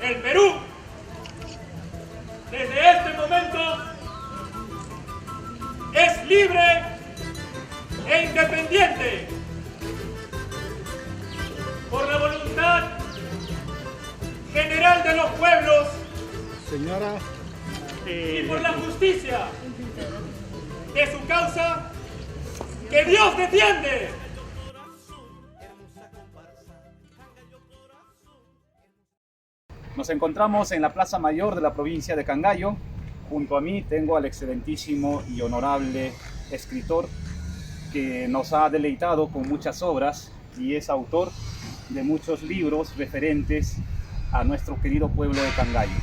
El Perú, desde este momento, es libre e independiente por la voluntad general de los pueblos, señora, y por la justicia de su causa que Dios defiende. Nos encontramos en la Plaza Mayor de la provincia de Cangallo. Junto a mí tengo al excelentísimo y honorable escritor que nos ha deleitado con muchas obras y es autor de muchos libros referentes a nuestro querido pueblo de Cangallo.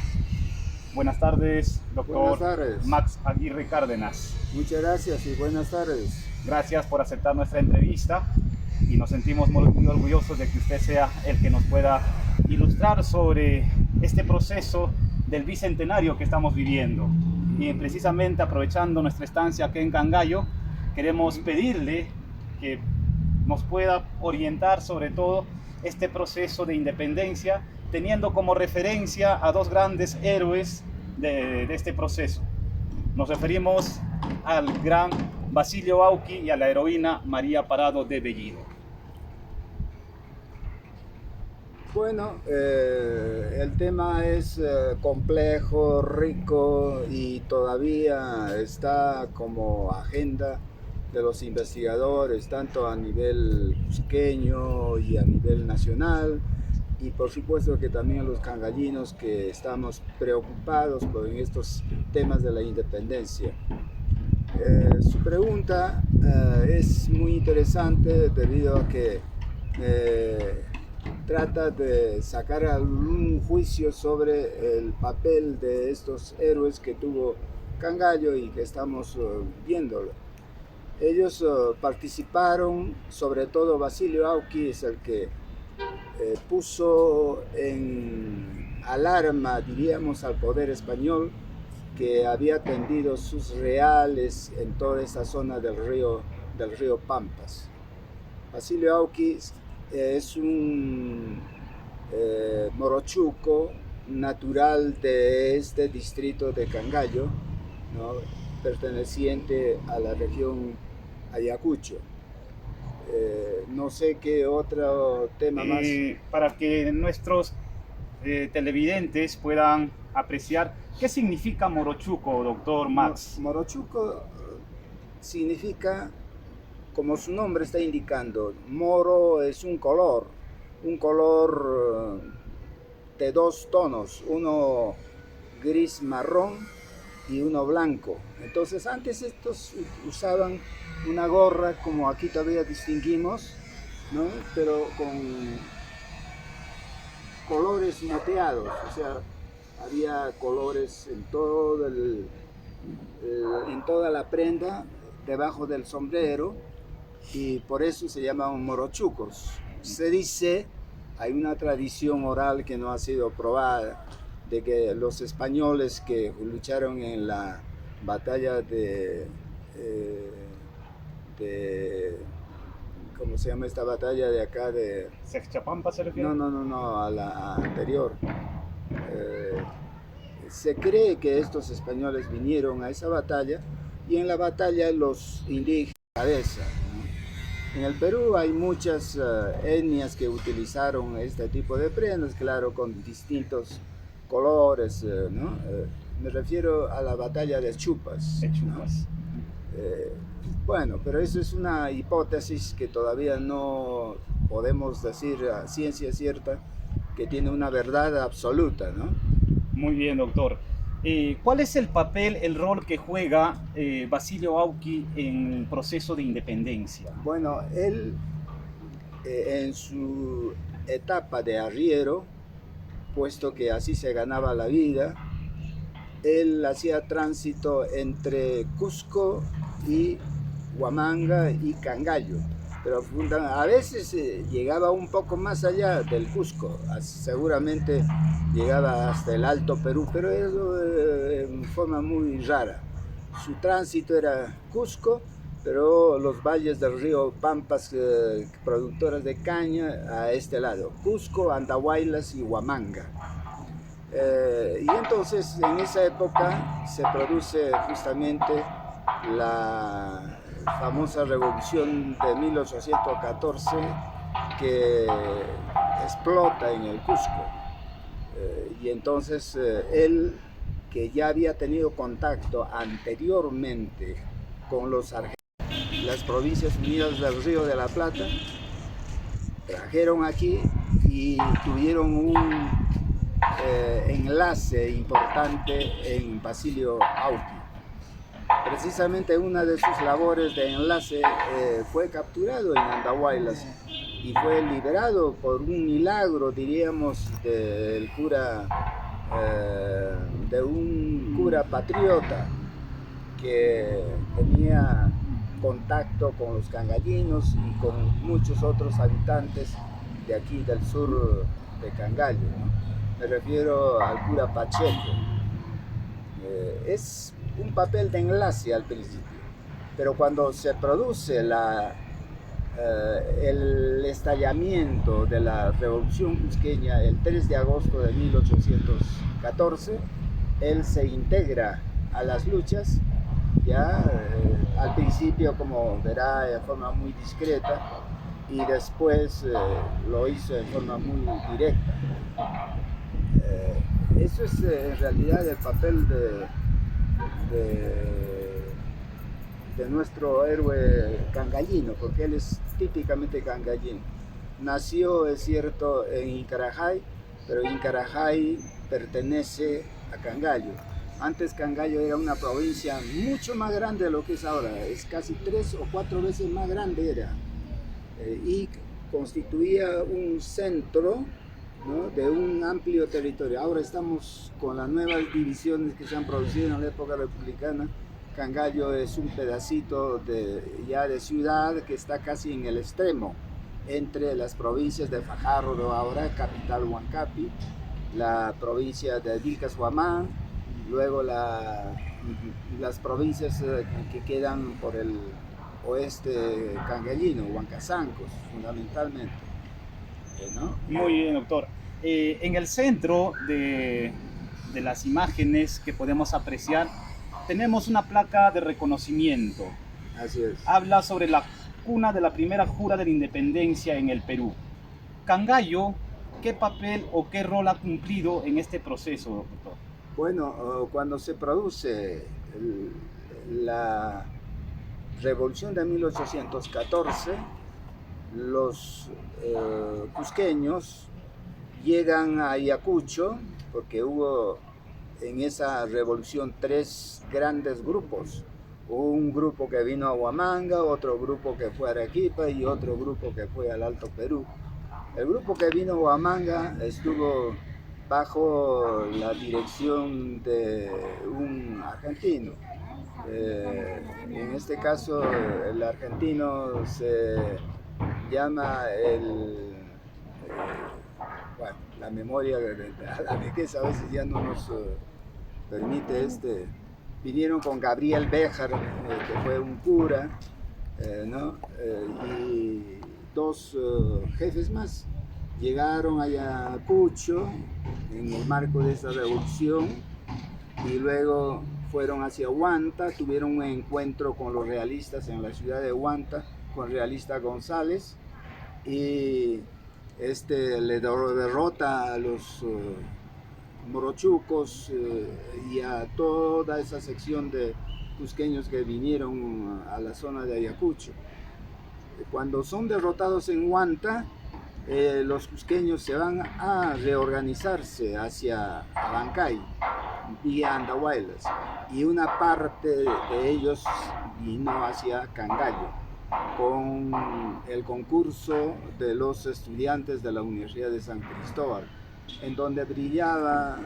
Buenas tardes, doctor Buenas tardes. Max Aguirre Cárdenas. Muchas gracias y buenas tardes. Gracias por aceptar nuestra entrevista y nos sentimos muy orgullosos de que usted sea el que nos pueda ilustrar sobre este proceso del bicentenario que estamos viviendo. Y precisamente aprovechando nuestra estancia aquí en Cangallo, queremos pedirle que nos pueda orientar sobre todo este proceso de independencia, teniendo como referencia a dos grandes héroes de este proceso. Nos referimos al gran Basilio Auqui y a la heroína María Parado de Bellido. Bueno, el tema es complejo, rico y todavía está como agenda de los investigadores, tanto a nivel cusqueño y a nivel nacional, y por supuesto que también los cangallinos que estamos preocupados por estos temas de la independencia. Su pregunta es muy interesante debido a que trata de sacar algún juicio sobre el papel de estos héroes que tuvo Cangallo y que estamos viéndolo. Ellos participaron, sobre todo Basilio Auqui es el que puso en alarma, diríamos, al poder español que había tendido sus reales en toda esa zona del río Pampas. Basilio Auqui es un morochuco natural de este distrito de Cangallo, ¿no? Perteneciente a la región Ayacucho. No sé qué otro tema más. Para que nuestros televidentes puedan apreciar qué significa morochuco, doctor Max. Morochuco significa, como su nombre está indicando, moro es un color de dos tonos, uno gris marrón y uno blanco. Entonces antes estos usaban una gorra como aquí todavía distinguimos, ¿no? Pero con colores moteados, o sea, había colores en toda la prenda, debajo del sombrero, y por eso se llaman morochucos. Se dice, hay una tradición oral que no ha sido probada, de que los españoles que lucharon en la batalla ¿cómo se llama esta batalla de acá? ¿Sexchapampa se refiere? No, a la anterior. Se cree que estos españoles vinieron a esa batalla y en la batalla los indígenas cabeza. En el Perú hay muchas etnias que utilizaron este tipo de prendas, claro, con distintos colores, ¿no? Me refiero a la batalla de Chupas. De Chupas. ¿No? Bueno, pero eso es una hipótesis que todavía no podemos decir a ciencia cierta que tiene una verdad absoluta, ¿no? Muy bien, doctor. ¿Cuál es el papel, el rol que juega Basilio Auqui en el proceso de independencia? Bueno, él en su etapa de arriero, puesto que así se ganaba la vida, él hacía tránsito entre Cusco y Huamanga y Cangallo, pero a veces llegaba un poco más allá del Cusco, seguramente llegaba hasta el Alto Perú, pero eso en forma muy rara. Su tránsito era Cusco pero los valles del río Pampas, productoras de caña, a este lado, Cusco, Andahuaylas y Huamanga. Y entonces en esa época se produce justamente la famosa revolución de 1814 que explota en el Cusco. Y entonces él, que ya había tenido contacto anteriormente con los argentinos, las Provincias Unidas del Río de la Plata, trajeron aquí y tuvieron un enlace importante en Basilio Auqui. Precisamente una de sus labores de enlace fue capturado en Andahuaylas y fue liberado por un milagro, diríamos, de un cura patriota que tenía contacto con los cangallinos y con muchos otros habitantes de aquí del sur de Cangallo, ¿no? Me refiero al cura Pacheco. Es un papel de enlace al principio, pero cuando se produce el estallamiento de la Revolución Cusqueña el 3 de agosto de 1814, él se integra a las luchas, ya al principio, como verá, de forma muy discreta, y después lo hizo de forma muy directa. Eso es en realidad el papel de nuestro héroe cangallino, porque él es típicamente cangallino. Nació, es cierto, en Incarajay, pero Incarajay pertenece a Cangallo. Antes Cangallo era una provincia mucho más grande de lo que es ahora, es casi 3 o 4 veces más grande era, y constituía un centro, ¿no?, de un amplio territorio. Ahora estamos con las nuevas divisiones que se han producido en la época republicana. Cangallo es un pedacito ya de ciudad que está casi en el extremo entre las provincias de Fajardo, ahora capital Huancapi, la provincia de Vilcas Huamán, luego las provincias que quedan por el oeste cangallino, Huancazancos fundamentalmente, ¿no? Muy bien, doctor. En el centro de las imágenes que podemos apreciar tenemos una placa de reconocimiento. Así es. Habla sobre la cuna de la primera jura de la independencia en el Perú. Cangallo, ¿qué papel o qué rol ha cumplido en este proceso, doctor? Bueno, cuando se produce la revolución de 1814, los cusqueños llegan a Ayacucho, porque hubo en esa revolución 3 grandes grupos. Un grupo que vino a Huamanga, otro grupo que fue a Arequipa y otro grupo que fue al Alto Perú. El grupo que vino a Huamanga estuvo bajo la dirección de un argentino. En este caso el argentino se llama bueno, la memoria, la vejez a veces ya no nos permite vinieron con Gabriel Béjar, que fue un cura, ¿no? Y 2 jefes más. Llegaron a Ayacucho en el marco de esa revolución y luego fueron hacia Huanta, tuvieron un encuentro con los realistas en la ciudad de Huanta, con el realista González, y le derrota a los morochucos y a toda esa sección de cusqueños que vinieron a la zona de Ayacucho. Cuando son derrotados en Huanta, los cusqueños se van a reorganizarse hacia Abancay, vía Andahuaylas, y una parte de ellos vino hacia Cangallo, con el concurso de los estudiantes de la Universidad de San Cristóbal, en donde brillaba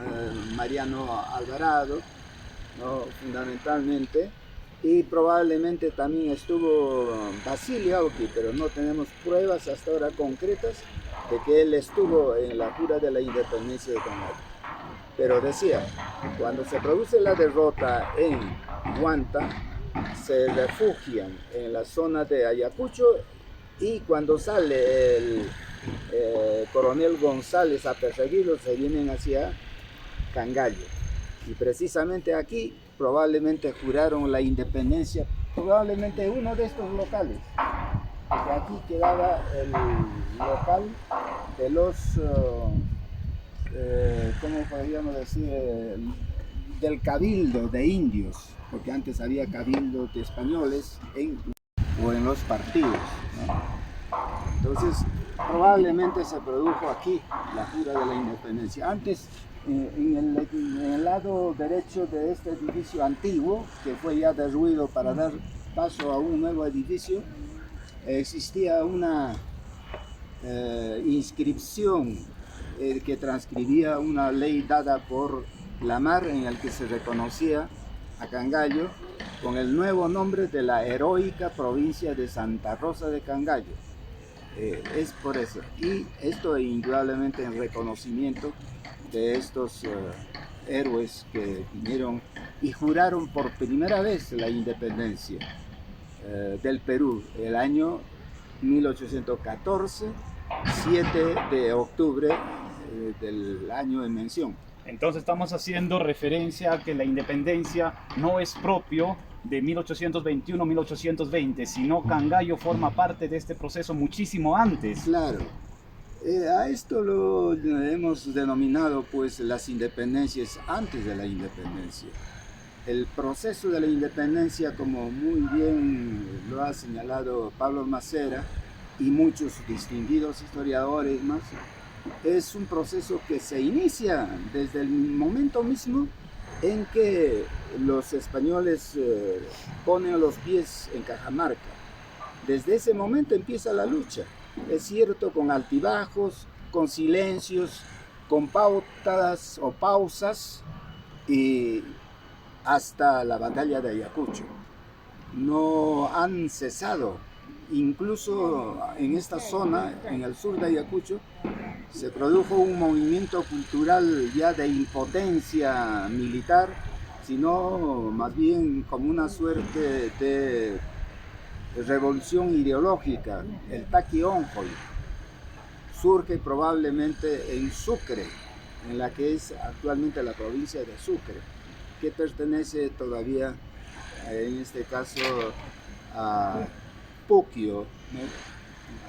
Mariano Alvarado, ¿no?, fundamentalmente, y probablemente también estuvo Basilio Auqui, pero no tenemos pruebas hasta ahora concretas de que él estuvo en la jura de la independencia de Cangallo. Pero decía, cuando se produce la derrota en Huanta, se refugian en la zona de Ayacucho y cuando sale el coronel González a perseguirlos, se vienen hacia Cangallo. Y precisamente aquí probablemente juraron la independencia, probablemente uno de estos locales, porque aquí quedaba el local de los, ¿cómo podríamos decir? Del cabildo de indios, porque antes había cabildos de españoles o en los partidos, ¿no? Entonces, probablemente se produjo aquí la jura de la independencia. Antes, en el lado derecho de este edificio antiguo, que fue ya derruido para dar paso a un nuevo edificio, existía una inscripción que transcribía una ley dada por Lamar, en el que se reconocía a Cangallo con el nuevo nombre de la heroica provincia de Santa Rosa de Cangallo. Es por eso, y esto indudablemente en reconocimiento de estos héroes que vinieron y juraron por primera vez la independencia del Perú, el año 1814, 7 de octubre del año en mención. Entonces estamos haciendo referencia a que la independencia no es propio de 1821-1820, sino Cangallo forma parte de este proceso muchísimo antes. Claro, a esto lo hemos denominado pues las independencias antes de la independencia. El proceso de la independencia, como muy bien lo ha señalado Pablo Macera y muchos distinguidos historiadores más, es un proceso que se inicia desde el momento mismo en que los españoles ponen los pies en Cajamarca. Desde ese momento empieza la lucha, es cierto, con altibajos, con silencios, con pautas o pausas, y hasta la batalla de Ayacucho. No han cesado, incluso en esta zona, en el sur de Ayacucho, se produjo un movimiento cultural ya de impotencia militar, sino más bien como una suerte de revolución ideológica. El Taqui-Onjoy surge probablemente en Sucre, en la que es actualmente la provincia de Sucre, que pertenece todavía, en este caso, a Puquio, ¿no?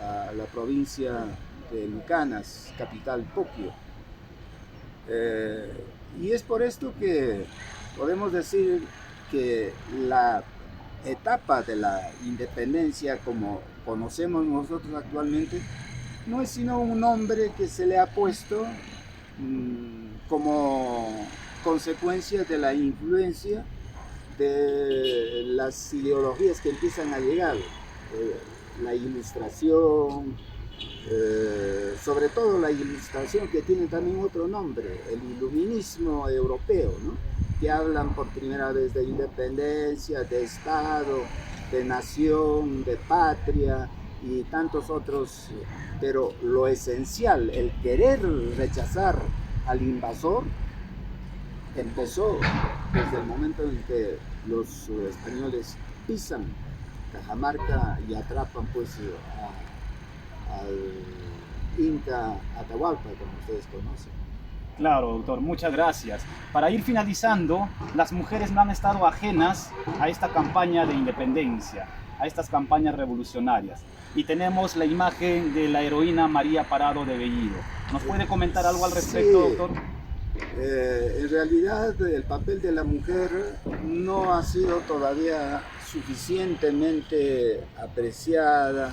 A la provincia de Lucanas, capital Puquio. Y es por esto que podemos decir que la etapa de la independencia, como conocemos nosotros actualmente, no es sino un nombre que se le ha puesto como consecuencia de la influencia de las ideologías que empiezan a llegar, la ilustración, sobre todo la ilustración, que tiene también otro nombre, el iluminismo europeo, ¿no? Que hablan por primera vez de independencia, de Estado, de nación, de patria y tantos otros, pero lo esencial, el querer rechazar al invasor, empezó desde el momento en que los españoles pisan Cajamarca y atrapan pues al Inca Atahualpa, como ustedes conocen. Claro, doctor, muchas gracias. Para ir finalizando, las mujeres no han estado ajenas a esta campaña de independencia, a estas campañas revolucionarias. Y tenemos la imagen de la heroína María Parado de Bellido. ¿Nos puede comentar algo al respecto, Sí. doctor? En realidad el papel de la mujer no ha sido todavía suficientemente apreciada,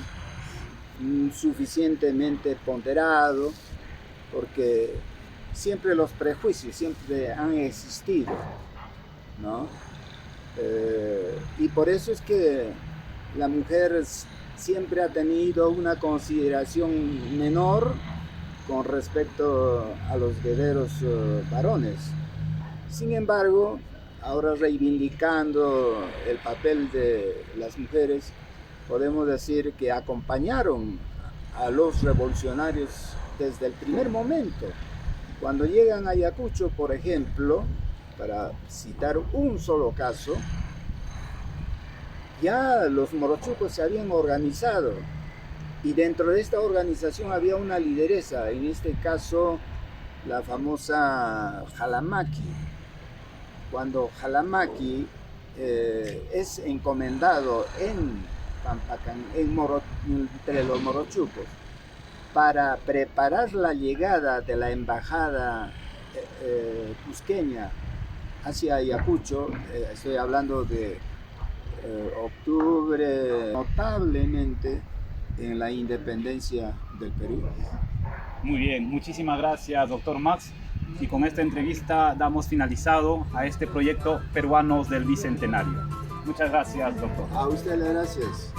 suficientemente ponderado, porque siempre los prejuicios siempre han existido, ¿no? Y por eso es que la mujer siempre ha tenido una consideración menor con respecto a los guerreros varones. Sin embargo, ahora reivindicando el papel de las mujeres, podemos decir que acompañaron a los revolucionarios desde el primer momento. Cuando llegan a Ayacucho, por ejemplo, para citar un solo caso, ya los morochucos se habían organizado y dentro de esta organización había una lideresa, en este caso la famosa Jalamaki. Cuando Jalamaki es encomendado en Pampacán, entre los morochucos, para preparar la llegada de la embajada cusqueña hacia Ayacucho, estoy hablando de octubre, notablemente en la independencia del Perú. Muy bien, muchísimas gracias, doctor Max. Y con esta entrevista damos finalizado a este proyecto Peruanos del Bicentenario. Muchas gracias, doctor. A usted las gracias.